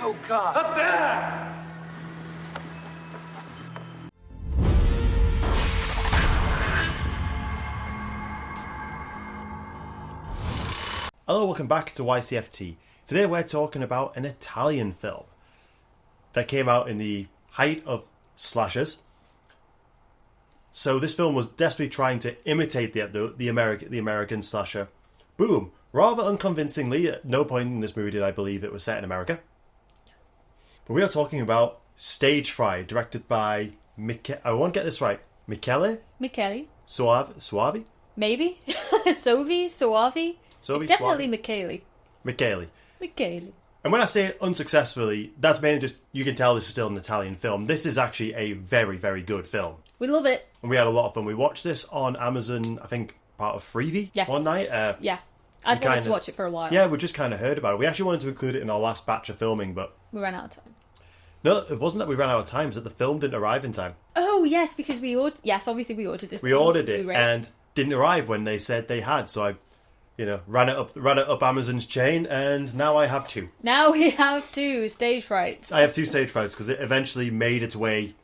Oh, God. Up there! Hello, welcome back to Ycft. Today we're talking about an Italian film that came out in the height of slashers. So this film was desperately trying to imitate the American slasher. Boom! Rather unconvincingly, at no point in this movie did I believe it was set in America. But we are talking about Stage Fright, directed by I won't get this right. Michele Soavi? Maybe? Soavi? It's definitely Michele. And when I say it unsuccessfully, that's mainly just, you can tell this is still an Italian film. This is actually a very, very good film. We love it. And we had a lot of fun. We watched this on Amazon, I think, part of Freevee one night. Yeah. I'd wanted to watch it for a while. Yeah, we just kind of heard about it. We actually wanted to include it in our last batch of filming, but... we ran out of time. No, it wasn't that we ran out of time, it was that the film didn't arrive in time. Oh, yes, because we ordered... Yes, obviously we ordered it. We ordered it and didn't arrive when they said they had, so I... ran it up Amazon's chain, and now I have two. Now we have two Stage Frights. I have two Stage Frights because it eventually made its way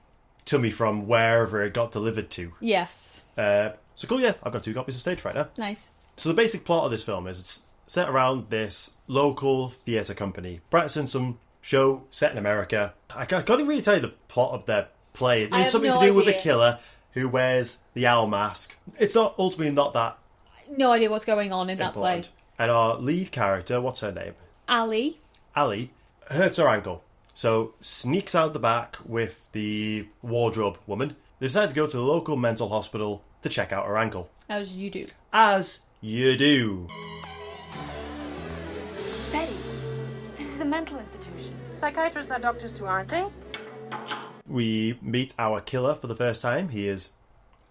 to me from wherever it got delivered to. Yes. So cool, yeah. I've got two copies of Stage Fright now. Nice. So the basic plot of this film is it's set around this local theatre company practicing some show set in America. I can't even really tell you the plot of their play. It's something to do with a killer who wears the owl mask. It's ultimately not that. No idea what's going on in that play. And our lead character, what's her name? Ali, hurts her ankle. So sneaks out the back with the wardrobe woman. They decide to go to the local mental hospital to check out her ankle. as you do. As you do. Betty, this is a mental institution. Psychiatrists are doctors too, aren't they? We meet our killer for the first time. He is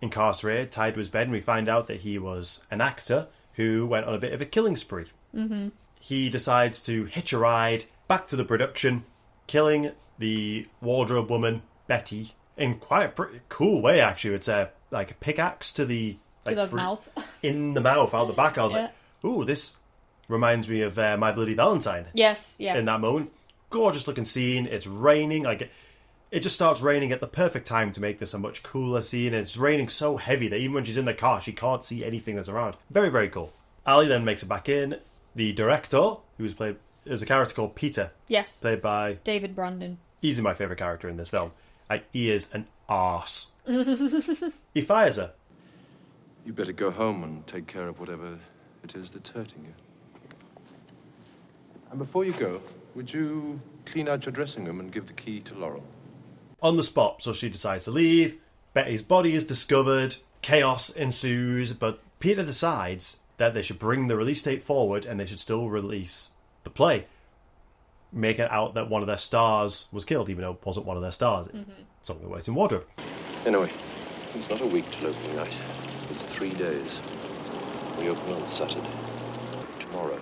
incarcerated, tied to his bed, and we find out that he was an actor who went on a bit of a killing spree. Mm-hmm. He decides to hitch a ride back to the production, killing the wardrobe woman, Betty, in quite a pretty cool way, actually. It's like a pickaxe to the... mouth. In the mouth, out the back. I was yeah. like, ooh, this reminds me of My Bloody Valentine. Yes, yeah. In that moment. Gorgeous looking scene. It's raining. It just starts raining at the perfect time to make this a much cooler scene. It's raining so heavy that even when she's in the car, she can't see anything that's around. Very, very cool. Ali then makes it back in. The director, who was played as a character called Peter. Yes. Played by... David Brandon. Easily my favourite character in this film. Yes. He is an arse. He fires her. You better go home and take care of whatever it is that's hurting you. And before you go, would you clean out your dressing room and give the key to Laurel? On the spot, so she decides to leave. Betty's body is discovered. Chaos ensues, but Peter decides that they should bring the release date forward and they should still release the play. Making it out that one of their stars was killed, even though it wasn't one of their stars. Mm-hmm. Something that worked in wardrobe. Anyway, it's not a week till opening night. It's 3 days. We open on Saturday. Tomorrow,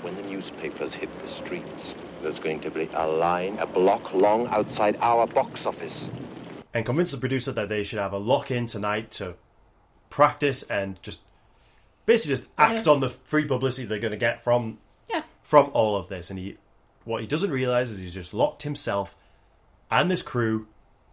when the newspapers hit the streets, there's going to be a line a block long outside our box office. And convince the producer that they should have a lock-in tonight to practice and just basically just act on the free publicity they're going to get from all of this. And what he doesn't realise is he's just locked himself and this crew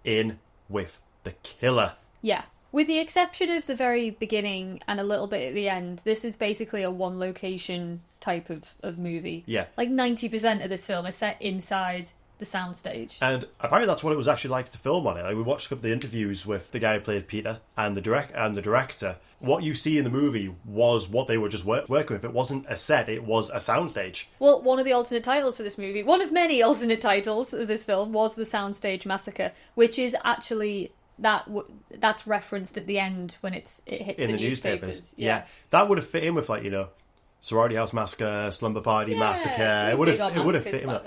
in with the killer. Yeah. With the exception of the very beginning and a little bit at the end, this is basically a one-location type of movie. Yeah. Like 90% of this film is set inside the soundstage. And apparently that's what it was actually like to film on it. Like, we watched a couple of the interviews with the guy who played Peter and the director. What you see in the movie was what they were just working with. It wasn't a set, it was a soundstage. Well, one of the alternate titles for this movie, one of many alternate titles of this film, was The Soundstage Massacre, which is actually... that's referenced at the end when it hits in the newspapers. Yeah, that would have fit in with Sorority House Massacre, Slumber Party Massacre. It would have fit in.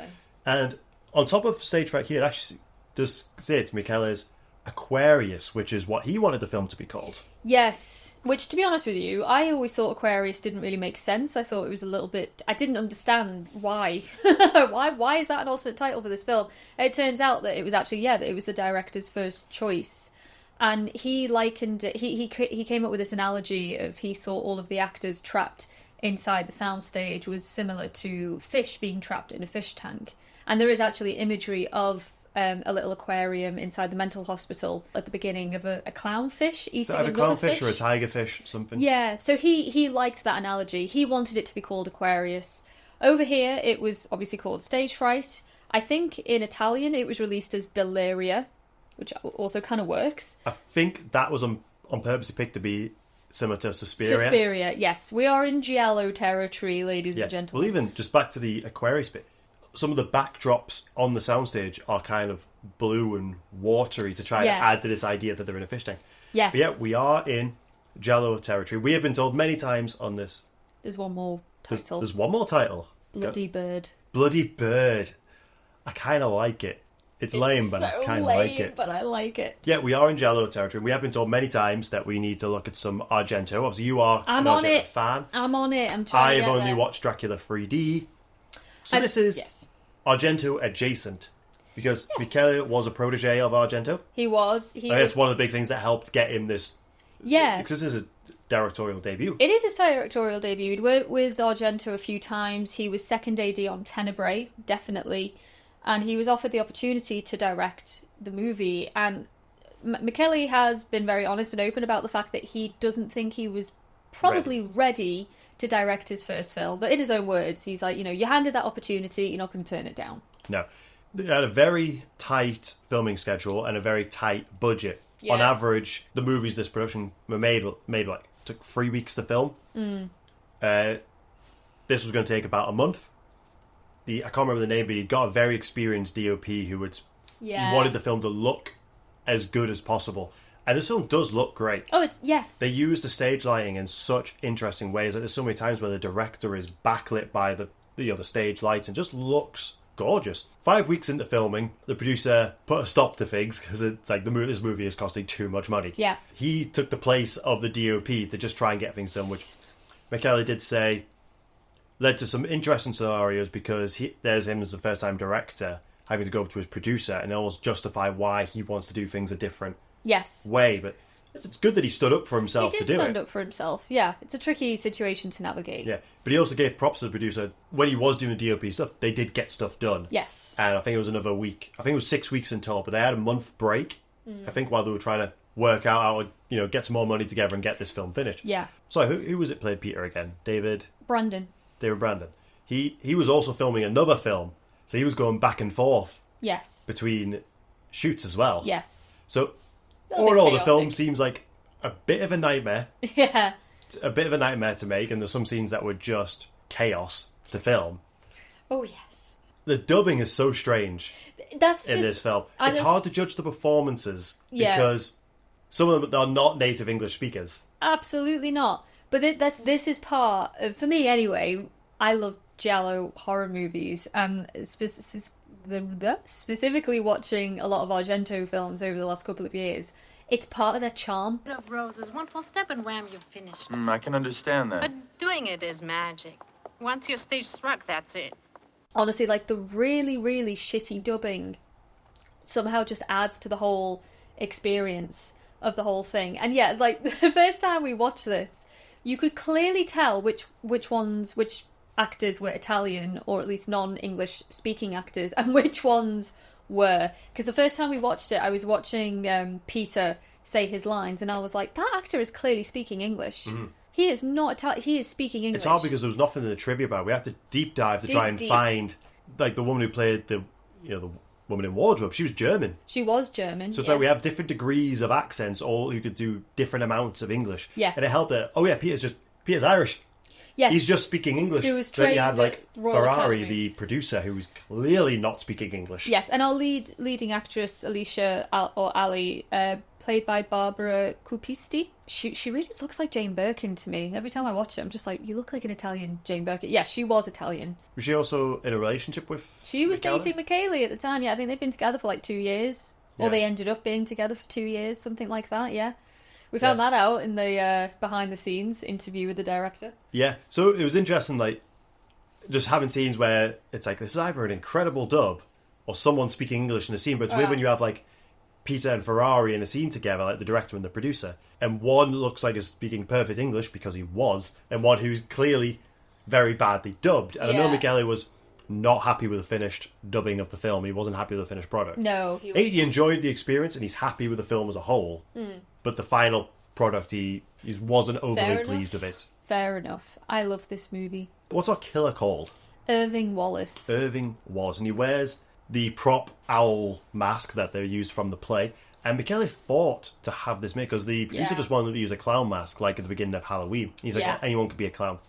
And on top of Stage Fright here, it actually does say it's Michele's Aquarius, which is what he wanted the film to be called. Yes, which, to be honest with you, I always thought Aquarius didn't really make sense. I thought it was a little bit... I didn't understand why. Why is that an alternate title for this film? It turns out that it was actually, that it was the director's first choice. And he likened it... He came up with this analogy of he thought all of the actors trapped inside the soundstage was similar to fish being trapped in a fish tank. And there is actually imagery of a little aquarium inside the mental hospital at the beginning of a clownfish eating Either another clownfish fish. or a tigerfish, something. Yeah, so he liked that analogy. He wanted it to be called Aquarius. Over here, it was obviously called Stage Fright. I think in Italian it was released as Deliria, which also kind of works. I think that was on purpose picked to be similar to Suspiria. Suspiria, yes. We are in Giallo territory, ladies and gentlemen. Well, even just back to the Aquarius bit, some of the backdrops on the soundstage are kind of blue and watery to try to add to this idea that they're in a fish tank. Yes. But yeah, we are in Giallo territory. We have been told many times on this. There's one more title. There's one more title. Bloody Bird. Bloody Bird. I kind of like it. It's lame, but I kind of like it. But I like it. Yeah, we are in Giallo territory. We have been told many times that we need to look at some Argento. Obviously, you are I'm an on Argento it. fan. I'm on it. I'm trying to I've get only there. watched Dracula 3D. So this is Yes. Argento adjacent. Because Michele was a protege of Argento. He was. I mean, it's one of the big things that helped get him this... Yeah. Because this is his directorial debut. It is his directorial debut. He'd worked with Argento a few times. He was second AD on Tenebrae, definitely. And he was offered the opportunity to direct the movie. And Michele has been very honest and open about the fact that he doesn't think he was probably ready to direct his first film. But in his own words, he's like, you handed that opportunity, you're not going to turn it down. No. They had a very tight filming schedule and a very tight budget. Yes. On average, the movies this production were made like took 3 weeks to film. This was going to take about a month. I can't remember the name, but he got a very experienced DOP who he wanted the film to look as good as possible. And this film does look great. Oh, yes. They use the stage lighting in such interesting ways. Like, there's so many times where the director is backlit by the stage lights and just looks gorgeous. 5 weeks into filming, the producer put a stop to things because it's like this movie is costing too much money. Yeah. He took the place of the DOP to just try and get things done, which Michele did say led to some interesting scenarios because there's him as the first time director having to go up to his producer and almost justify why he wants to do things a different way. But it's good that he stood up for himself to do it. He did stand up for himself, yeah. It's a tricky situation to navigate. Yeah, but he also gave props to the producer. When he was doing the DOP stuff, they did get stuff done. Yes. And I think it was another week. I think it was 6 weeks in total, but they had a month break, I think, while they were trying to work out how to, get some more money together and get this film finished. Yeah. So who was it played Peter again? David Brandon. He was also filming another film, so he was going back and forth Yes. between shoots as well. Yes. So, Little all in bit all, the film chaotic. seems like a bit of a nightmare. Yeah. It's a bit of a nightmare to make, and there's some scenes that were just chaos to film. Oh, yes. The dubbing is so strange That's in just... this film. It's hard to judge the performances because some of them are not native English speakers. Absolutely not. But this is part of, for me anyway, I love giallo horror movies, and specifically watching a lot of Argento films over the last couple of years. It's part of their charm. Of roses, one full step and wham, you're finished. I can understand that. But doing it is magic. Once you're stage struck, that's it. Honestly, like the really, really shitty dubbing somehow just adds to the whole experience of the whole thing. And yeah, like the first time we watched this, you could clearly tell which actors were Italian, or at least non-English speaking actors, and which ones were. Because the first time we watched it, I was watching Peter say his lines, and I was like, that actor is clearly speaking English. Mm-hmm. He is not Italian. He is speaking English. It's hard because there was nothing in the trivia about it. We have to deep dive to try and find, like, the woman who played the woman in wardrobe. She was German. She was German. So it's like we have different degrees of accents, all who could do different amounts of English. Yeah. And it helped that, Peter's Irish. Yes. He's just speaking English. Who was then trained you had, like, at Royal Ferrari, Academy. the producer, who was clearly not speaking English. Yes, and our leading actress, Alicia, or Ali, played by Barbara Cupisti. She really looks like Jane Birkin to me. Every time I watch it, I'm just like, you look like an Italian Jane Birkin. Yes, she was Italian. Was she also in a relationship with She was Michele? dating Michele at the time, yeah. I think they've been together for like 2 years. Or Yeah. they ended up being together for 2 years, something like that, yeah. We found that out in the behind-the-scenes interview with the director. Yeah, so it was interesting, like, just having scenes where it's like, this is either an incredible dub or someone speaking English in a scene, but it's weird when you have, like, Peter and Ferrari in a scene together, like the director and the producer, and one looks like he's speaking perfect English because he was, and one who's clearly very badly dubbed. And I know Yeah. Michele was not happy with the finished dubbing of the film. He wasn't happy with the finished product. No, He enjoyed the experience and he's happy with the film as a whole. But the final product, he wasn't overly pleased with it. Fair enough. I love this movie. What's our killer called? Irving Wallace. Irving Wallace. And he wears the prop owl mask that they used from the play. And Michele fought to have this made because the producer just wanted to use a clown mask like at the beginning of Halloween. He's like, anyone could be a clown.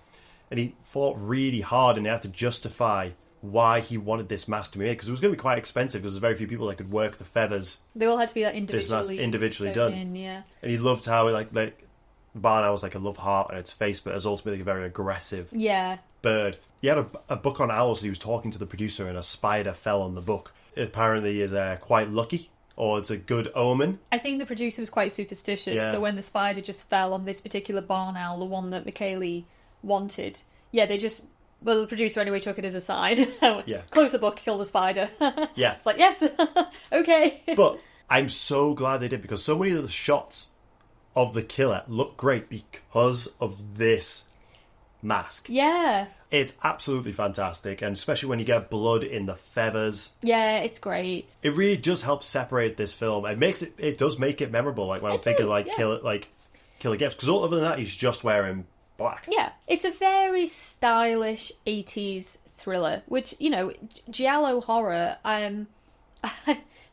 And he fought really hard and they had to justify why he wanted this mask to be made because it was going to be quite expensive because there's very few people that could work the feathers. They all had to be like individually done. Yeah. And he loved how like barn owl was like a love heart on its face, but it was ultimately a very aggressive bird. He had a book on owls. He was talking to the producer, and a spider fell on the book. It apparently is quite lucky, or it's a good omen. I think the producer was quite superstitious, so when the spider just fell on this particular barn owl, the one that Michele wanted, the producer anyway took it as a sign. Close the book, kill the spider. It's like, yes, okay. But I'm so glad they did because so many of the shots of the killer look great because of this mask. Yeah. It's absolutely fantastic, and especially when you get blood in the feathers. Yeah, it's great. It really does help separate this film. It does make it memorable. Like when I'm thinking Killer Gift, because other than that, he's just wearing black. Yeah, it's a very stylish 80s thriller, which, giallo horror, I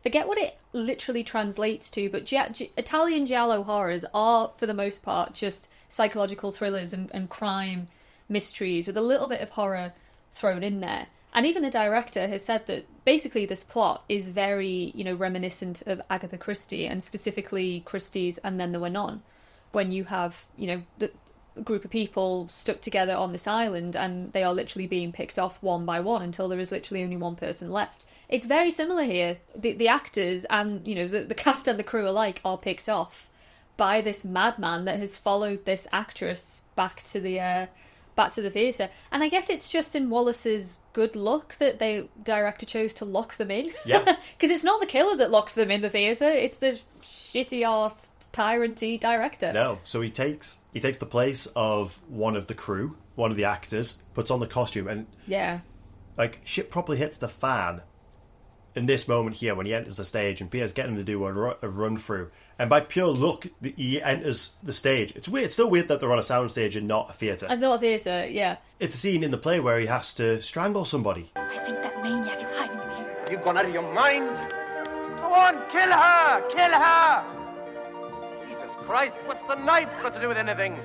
forget what it literally translates to, but Italian giallo horrors are, for the most part, just psychological thrillers and crime mysteries with a little bit of horror thrown in there. And even the director has said that basically this plot is very, reminiscent of Agatha Christie, and specifically Christie's And Then There Were None, when you have, the group of people stuck together on this island and they are literally being picked off one by one until there is literally only one person left. It's very similar here. The actors and, the cast and the crew alike are picked off by this madman that has followed this actress back to the theatre. And I guess it's Justin Wallace's good luck that the director chose to lock them in. Yeah. Because it's not the killer that locks them in the theatre, it's the shitty-arse, tyrant-y director. No, so he takes the place of one of the crew, one of the actors, puts on the costume, and shit probably hits the fan in this moment here when he enters the stage and Peter's getting him to do a run through, and by pure luck he enters the stage. It's weird. It's still weird that they're on a sound stage and not a theatre. And not a theatre, yeah. It's a scene in the play where he has to strangle somebody. I think that maniac is hiding in here. Are you gone out of your mind? Go on, kill her! Kill her! Jesus Christ, what's the knife got to do with anything?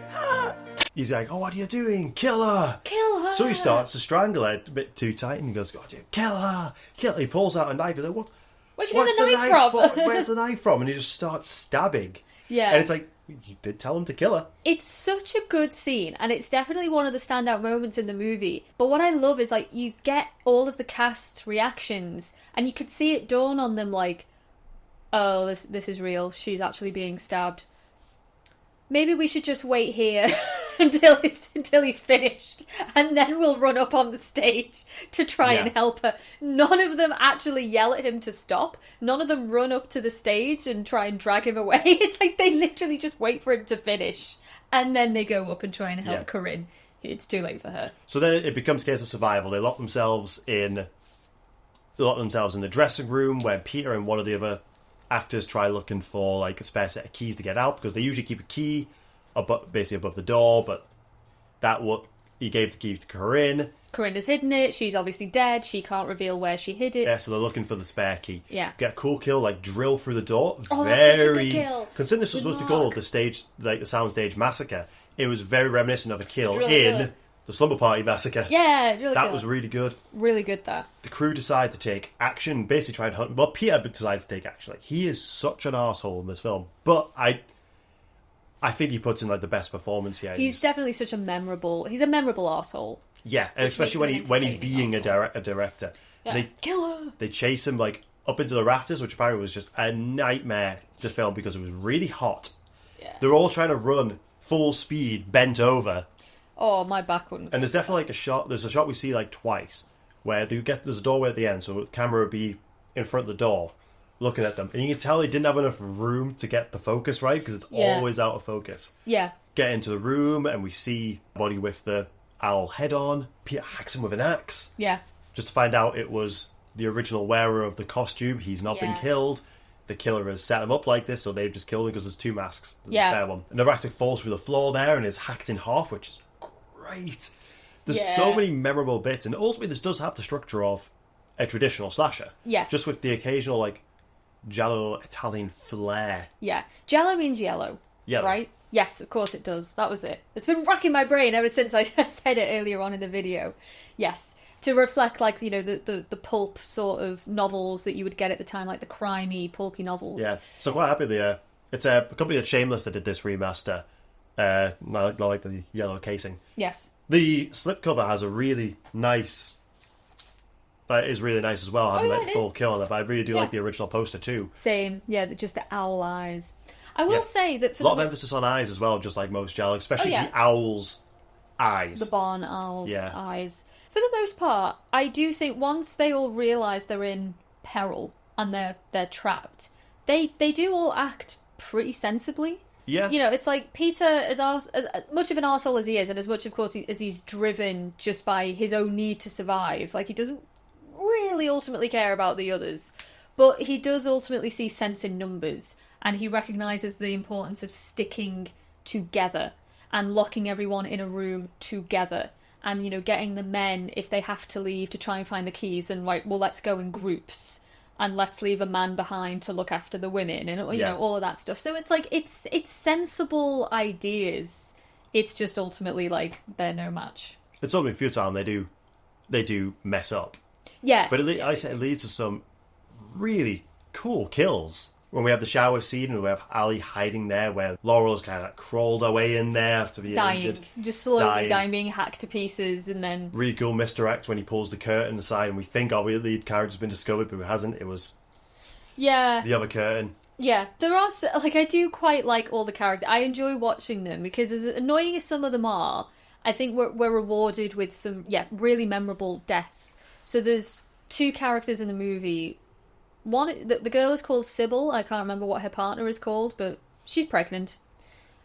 He's like, "Oh, what are you doing? Kill her! Kill her!" So he starts to strangle her a bit too tight, and he goes, "God, kill her! Kill her!" He pulls out a knife. He's like, "What? Where'd you get the knife from?" Where's the knife from?" And he just starts stabbing. Yeah. And it's like, you did tell him to kill her. It's such a good scene, and it's definitely one of the standout moments in the movie. But what I love is, you get all of the cast's reactions, and you could see it dawn on them, oh, this is real. She's actually being stabbed. Maybe we should just wait here until he's finished, and then we'll run up on the stage to try and help her. None of them actually yell at him to stop. None of them run up to the stage and try and drag him away. It's like they literally just wait for him to finish, and then they go up and try and help Corinne. It's too late for her. So then it becomes a case of survival. They lock themselves in the dressing room where Peter and one of the other actors try looking for a spare set of keys to get out, because they usually keep a key basically above the door, but he gave the key to Corinne. Corinne has hidden it. She's obviously dead. She can't reveal where she hid it. Yeah, so they're looking for the spare key. Yeah. Get a cool kill, drill through the door. Oh, that's such a good kill. Considering this was supposed to be called the soundstage massacre, it was very reminiscent of a kill in the Slumber Party Massacre. Yeah, really that was really good. Really good, that. The crew decide to take action, basically try and hunt. Well, Peter decides to take action. He is such an arsehole in this film, but I think he puts in the best performance here. He's definitely he's a memorable arsehole. Yeah, and especially when he's being a director. Yeah. Kill her! They chase him up into the rafters, which apparently was just a nightmare to film because it was really hot. Yeah. They're all trying to run full speed, bent over. Oh, my back wouldn't. And there's definitely a shot. There's a shot we see twice where there's a doorway at the end, so the camera would be in front of the door, looking at them, and you can tell they didn't have enough room to get the focus right because it's always out of focus. Yeah. Get into the room, and we see a body with the owl head on. Peter hacks him with an axe. Yeah. just to find out it was the original wearer of the costume. He's not been killed. The killer has set him up like this, so they've just killed him because there's 2 masks. There's a spare one. And Naractic falls through the floor there and is hacked in half, which is great. There's so many memorable bits, and ultimately this does have the structure of a traditional slasher. Yes. Just with the occasional, like, Giallo Italian flair. Yeah. Giallo means yellow. Yellow. Right? Yes, of course it does. That was it. It's been racking my brain ever since I said it earlier on in the video. Yes. To reflect, like, you know, the pulp sort of novels that you would get at the time, like the crimey, pulpy novels. Yeah. So quite happy it's a company that's Shameless that did this remaster. I like the yellow casing. Yes. The slipcover has a really nice... That is really nice as well, having that full kill on it. But I really do like the original poster too. Same. Yeah, just the owl eyes. I will say that for a lot of emphasis on eyes as well, just like most Giallo, especially the owl's eyes. The barn owl's eyes. For the most part, I do think once they all realise they're in peril and they're trapped, they do all act pretty sensibly. Yeah. You know, it's like Peter, as much of an arsehole as he is, and as much, of course, as he's driven just by his own need to survive, like, he doesn't really ultimately care about the others. But he does ultimately see sense in numbers, and he recognises the importance of sticking together and locking everyone in a room together. And, you know, getting the men, if they have to leave, to try and find the keys, and, like, well, let's go in groups. And let's leave a man behind to look after the women, and you know, all of that stuff. So it's like it's sensible ideas. It's just ultimately like they're no match. It's only a few times they do mess up. Yes, but it leads to some really cool kills. When we have the shower scene, and we have Ali hiding there, where Laurel's kind of crawled her way in there after being injured. Just slowly dying, being hacked to pieces, and then... Really cool misdirect when he pulls the curtain aside, and we think our lead character's been discovered, but it hasn't. It was the other curtain. Yeah, there are... Like, I do quite like all the characters. I enjoy watching them, because as annoying as some of them are, I think we're rewarded with some, really memorable deaths. So there's 2 characters in the movie... One, the girl is called Sybil. I can't remember what her partner is called, but she's pregnant.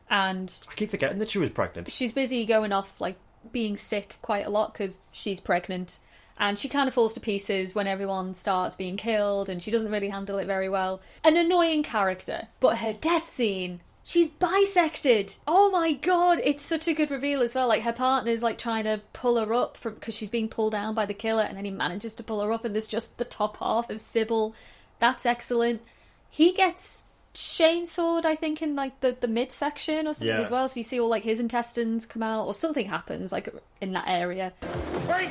And I keep forgetting that she was pregnant. She's busy going off, like, being sick quite a lot because she's pregnant. And she kind of falls to pieces when everyone starts being killed, and she doesn't really handle it very well. An annoying character. But her death scene, she's bisected. Oh my god, it's such a good reveal as well. Like, her partner's, like, trying to pull her up because she's being pulled down by the killer, and then he manages to pull her up, and there's just the top half of Sybil. That's excellent. He gets chainsawed, I think, in, like, the midsection or something as well. So you see all, like, his intestines come out, or something happens, like, in that area. Wait!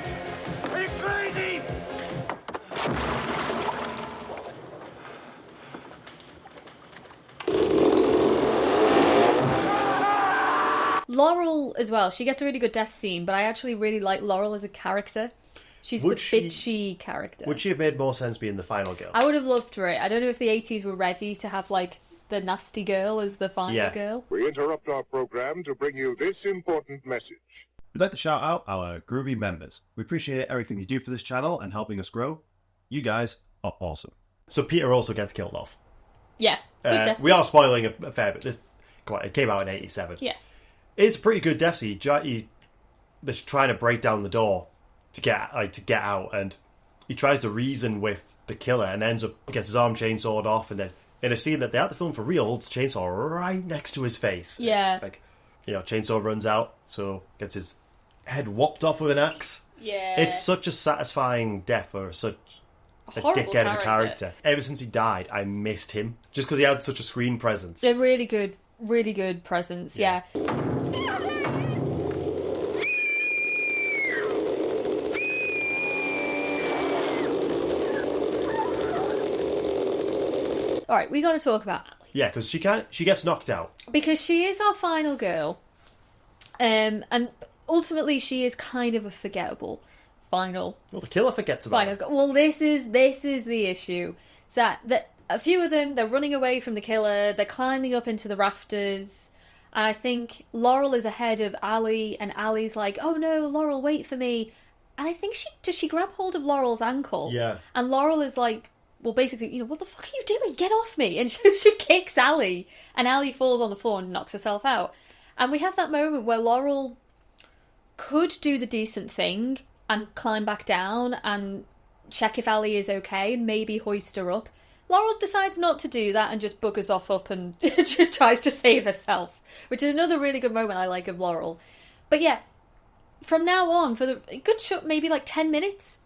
Are you crazy? Laurel as well. She gets a really good death scene, but I actually really like Laurel as a character. She's bitchy character. Would she have made more sense being the final girl? I would have loved for it. I don't know if the 80s were ready to have, like, the nasty girl as the final girl. We interrupt our program to bring you this important message. We'd like to shout out our groovy members. We appreciate everything you do for this channel and helping us grow. You guys are awesome. So Peter also gets killed off. Yeah. Good death we are spoiling a fair bit. It came out in 87. Yeah. It's a pretty good death scene. They're trying to break down the door to get out, and he tries to reason with the killer and gets his arm chainsawed off, and then in a scene that they had to film for real, holds the chainsaw right next to his face. Yeah. It's like, chainsaw runs out, so gets his head whopped off with an axe. Yeah. It's such a satisfying death for such a dickhead of a character. Ever since he died, I missed him, just because he had such a screen presence. A really good presence, yeah. Alright, we got to talk about Ali. Yeah, because she gets knocked out. Because she is our final girl. And ultimately she is kind of a forgettable final. Well, the killer forgets about it. Well, this is the issue. It's that a few of them, they're running away from the killer, they're climbing up into the rafters. And I think Laurel is ahead of Ali, and Ali's like, oh no, Laurel, wait for me. And I think she grab hold of Laurel's ankle? Yeah. And Laurel is like, well, basically, what the fuck are you doing? Get off me. And she kicks Ali, and Ali falls on the floor and knocks herself out. And we have that moment where Laurel could do the decent thing and climb back down and check if Ali is okay and maybe hoist her up. Laurel decides not to do that and just buggers off up and just tries to save herself, which is another really good moment I like of Laurel. But yeah, from now on, for the good shot, maybe like 10 minutes,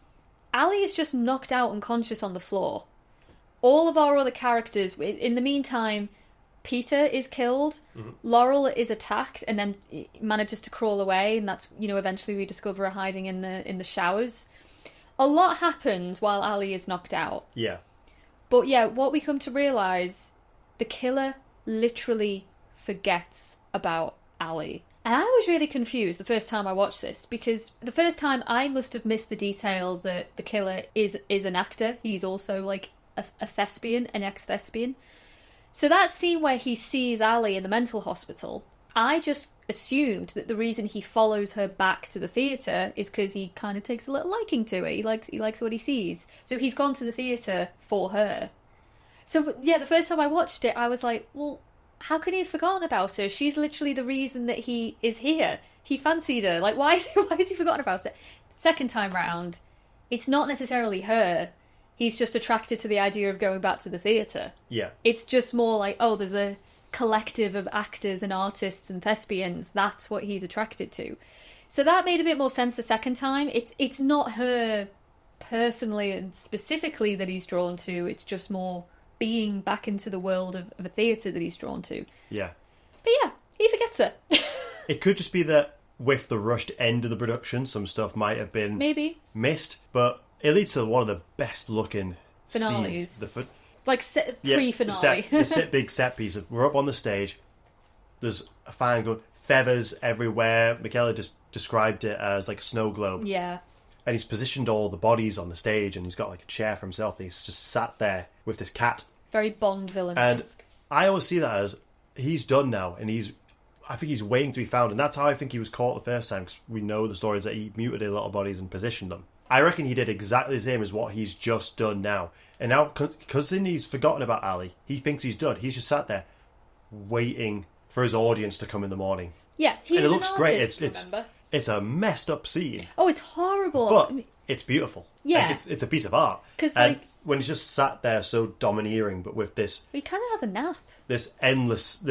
Ali is just knocked out unconscious on the floor. All of our other characters, in the meantime, Peter is killed, Laurel is attacked and then manages to crawl away, and that's, eventually we discover her hiding in the showers. A lot happens while Ali is knocked out. Yeah. But yeah, what we come to realise, the killer literally forgets about Ali. And I was really confused the first time I watched this, because the first time I must have missed the detail that the killer is an actor. He's also like a thespian, an ex-thespian. So that scene where he sees Ali in the mental hospital, I just assumed that the reason he follows her back to the theatre is because he kind of takes a little liking to it. He likes what he sees. So he's gone to the theatre for her. So yeah, the first time I watched it, I was like, well, how can he have forgotten about her? She's literally the reason that he is here. He fancied her. Like, why is he forgotten about it? Second time round, it's not necessarily her. He's just attracted to the idea of going back to the theatre. Yeah. It's just more like, oh, there's a collective of actors and artists and thespians. That's what he's attracted to. So that made a bit more sense the second time. It's not her personally and specifically that he's drawn to. It's just more being back into the world of a theatre that he's drawn to. Yeah. But yeah, he forgets her. It could just be that with the rushed end of the production, some stuff might have been missed, but it leads to one of the best looking finales. Scenes. Pre-finale. The big set piece. We're up on the stage. There's a fan going, feathers everywhere. Michaela just described it as like a snow globe. Yeah. And he's positioned all the bodies on the stage, and he's got like a chair for himself, and he's just sat there with this cat. Very Bond villain-esque. And I always see that as he's done now, and I think he's waiting to be found, and that's how I think he was caught the first time, because we know the stories that he mutilated a lot of bodies and positioned them. I reckon he did exactly the same as what he's just done now. And now, because then he's forgotten about Ali, he thinks he's done. He's just sat there waiting for his audience to come in the morning. Yeah, and it looks great. It's a messed up scene. Oh, it's horrible. But it's beautiful. Yeah. Like, it's a piece of art. And when he's just sat there so domineering, but with this... He kind of has a nap. This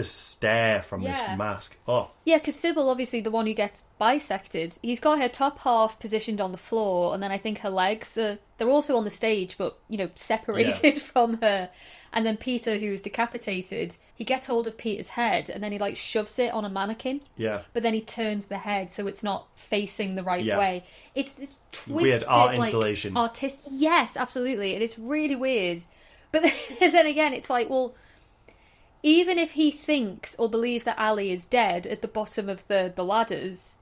stare from this mask. Oh. Yeah, because Sybil, obviously the one who gets bisected, he's got her top half positioned on the floor, and then I think her legs, they're also on the stage, but, separated from her. And then Peter, who's decapitated, he gets hold of Peter's head, and then he, shoves it on a mannequin. Yeah. But then he turns the head so it's not facing the right way. It's twisted, weird art installation. Yes, absolutely. And it's really weird. But then again, it's like, well... Even if he thinks or believes that Ali is dead at the bottom of the ladders,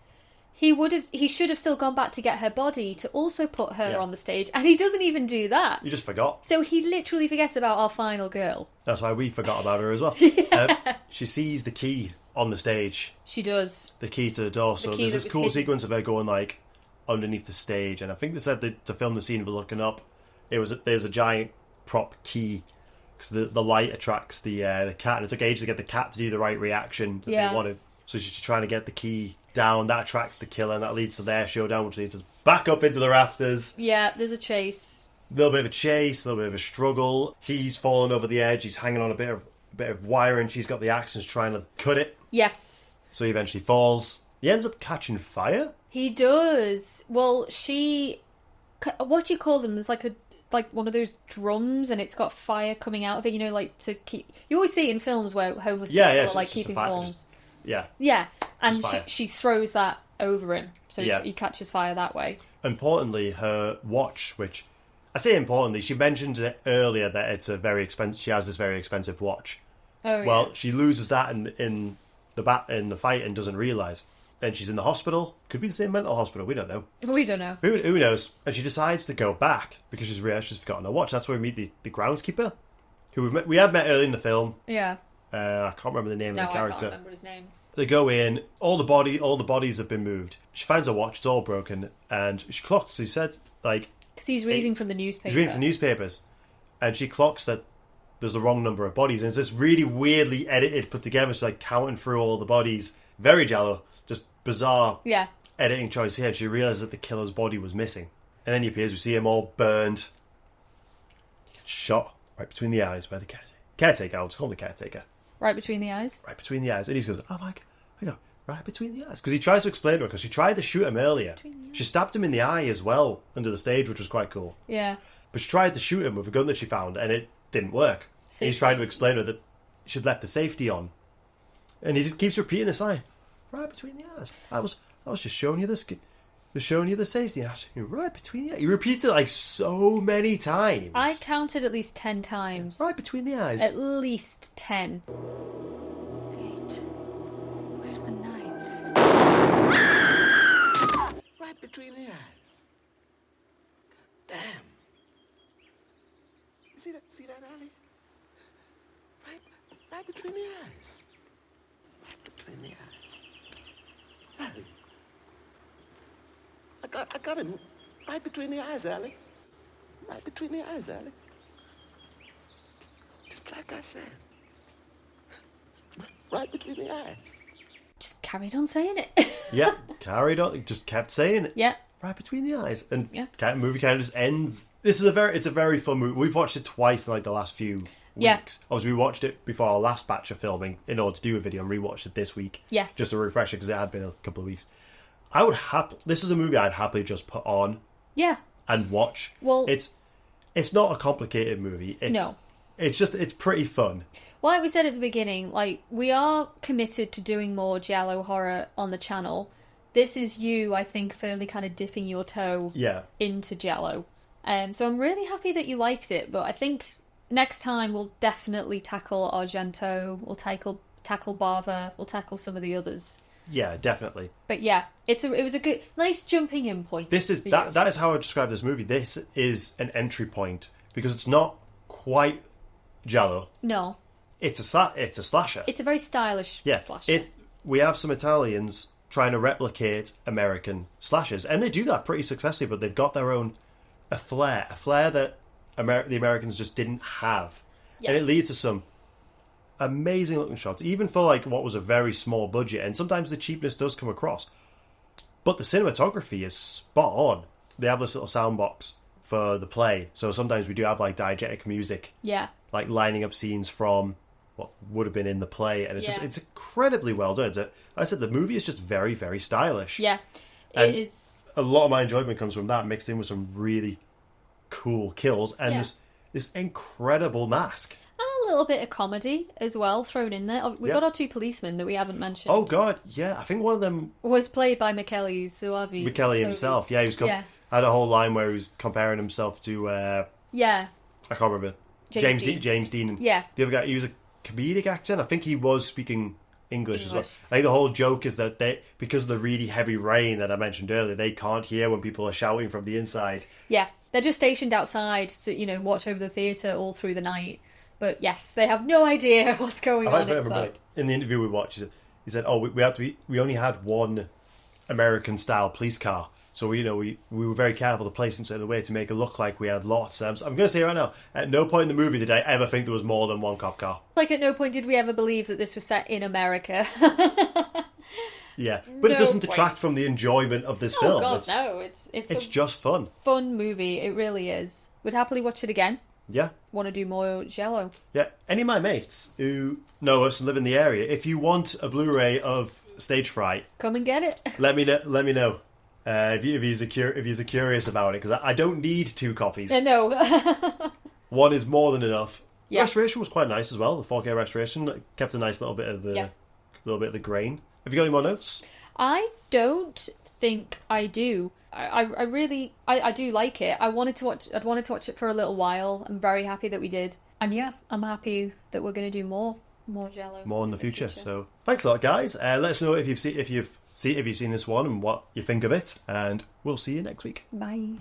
he should have still gone back to get her body to also put her on the stage, and he doesn't even do that. You just forgot. So he literally forgets about our final girl. That's why we forgot about her as well. She sees the key on the stage. She does. The key to the door. So there's this cool sequence of her going underneath the stage, and I think they said that to film the scene of her looking up, there's a giant prop key. Because the light attracts the cat, and it took ages to get the cat to do the right reaction that they wanted. So she's just trying to get the key down. That attracts the killer, and that leads to their showdown, which leads us back up into the rafters. Yeah, there's a chase. A little bit of a chase, a little bit of a struggle. He's fallen over the edge. He's hanging on a bit of wire, and she's got the axe and she's trying to cut it. Yes. So he eventually falls. He ends up catching fire. He does. Well, what do you call them? There's like one of those drums, and it's got fire coming out of it, to keep... You always see it in films where homeless people are, keeping warm. Yeah, and she throws that over him, so he catches fire that way. Importantly, her watch, which... I say importantly, she mentioned it earlier that it's a very expensive... She has this very expensive watch. Oh, yeah. Well, she loses that in the fight and doesn't realise. Then she's in the hospital. Could be the same mental hospital. We don't know. We don't know. Who knows? And she decides to go back because she's realised she's forgotten her watch. That's where we meet the groundskeeper, who we had met early in the film. Yeah. I can't remember the name of the character. I can't remember his name. They go in. All the bodies have been moved. She finds her watch. It's all broken, and she clocks. She said, because he's reading from the newspaper. He's reading from newspapers, and she clocks that there's the wrong number of bodies, and it's this really weirdly edited, put together. She's counting through all the bodies. Very Giallo. Bizarre editing choice here, she realizes that the killer's body was missing. And then he appears, we see him all burned. He gets shot right between the eyes by the caretaker. I'll just call him the caretaker. Right between the eyes? Right between the eyes. And he goes, oh my God. I go, right between the eyes. Because he tries to explain to her, because she tried to shoot him earlier. She stabbed him in the eye as well, under the stage, which was quite cool. Yeah. But she tried to shoot him with a gun that she found, and it didn't work. And he's trying to explain to her that she'd left the safety on. And he just keeps repeating this line, right between the eyes. I was just showing you this, showing you the safety net. Right between the eyes. He repeats it like so many times. I counted at least 10 times. Right between the eyes. At least 10. Wait. Where's the knife? Right between the eyes. God damn. You see that, Allie? Right between the eyes. Right between the eyes. Allie. I got him right between the eyes, Allie. Right between the eyes, Allie. Just like I said. Right between the eyes. Just carried on saying it. Yeah, carried on. Just kept saying it. Yeah. Right between the eyes. And Yeah. the movie kind of just ends. It's a very fun movie. We've watched it twice in like the last few weeks. Yeah. Obviously, we watched it before our last batch of filming in order to do a video, and rewatched it this week. Yes. Just a refresher, because it had been a couple of weeks. This is a movie I'd happily just put on Yeah. and watch. Well, it's not a complicated movie. No. It's pretty fun. Like we said at the beginning, like, we are committed to doing more giallo horror on the channel. This is you, I think, firmly kind of dipping your toe into giallo. So I'm really happy that you liked it, but I think next time we'll definitely tackle Argento, we'll tackle Bava, we'll tackle some of the others. Yeah, definitely. But yeah, it was a good, nice jumping in point. That is how I describe this movie. This is an entry point, because it's not quite giallo. No. It's a slasher. It's a very stylish slasher. We have some Italians trying to replicate American slashers, and they do that pretty successfully, but they've got their own a flair that the Americans just didn't have. Yeah. And it leads to some amazing looking shots, even for like what was a very small budget, and sometimes the cheapness does come across. But the cinematography is spot on. They have this little sound box for the play, so sometimes we do have like diegetic music, like lining up scenes from what would have been in the play, and it's incredibly well done. Like I said, the movie is just very, very stylish. Yeah, and it is. A lot of my enjoyment comes from that, mixed in with some really cool kills and this incredible mask. And a little bit of comedy as well thrown in there. We got our two policemen that we haven't mentioned. Oh God, yeah, I think one of them was played by Michele Soavi. Michele himself. Yeah, he was had a whole line where he was comparing himself to I can't remember James Dean. And the other guy, he was a comedic actor, and I think he was speaking English as well. I think the whole joke is that because of the really heavy rain that I mentioned earlier, they can't hear when people are shouting from the inside. Yeah, they're just stationed outside to watch over the theatre all through the night. But yes, they have no idea what's going on inside. In the interview we watched, he said, "Oh, we only had one American style police car, so we were very careful to place it in the way to make it look like we had lots." I'm going to say right now, at no point in the movie did I ever think there was more than one cop car. Like at no point did we ever believe that this was set in America. Yeah, but it doesn't detract from the enjoyment of this film. Oh God, no! It's just fun. Fun movie. It really is. Would happily watch it again. Yeah. Want to do more giallo? Yeah. Any of my mates who know us and live in the area, if you want a Blu-ray of Stage Fright, come and get it. Let me know. If you're curious about it, because I don't need 2 copies. No. One is more than enough. Yeah. The restoration was quite nice as well. The 4K restoration kept a nice little bit of the grain. Have you got any more notes? I don't think I do. I really do like it. I'd wanted to watch it for a little while. I'm very happy that we did. And yeah, I'm happy that we're going to do more giallo. More in the future. So thanks a lot, guys. Let us know if you've seen this one and what you think of it, and we'll see you next week. Bye.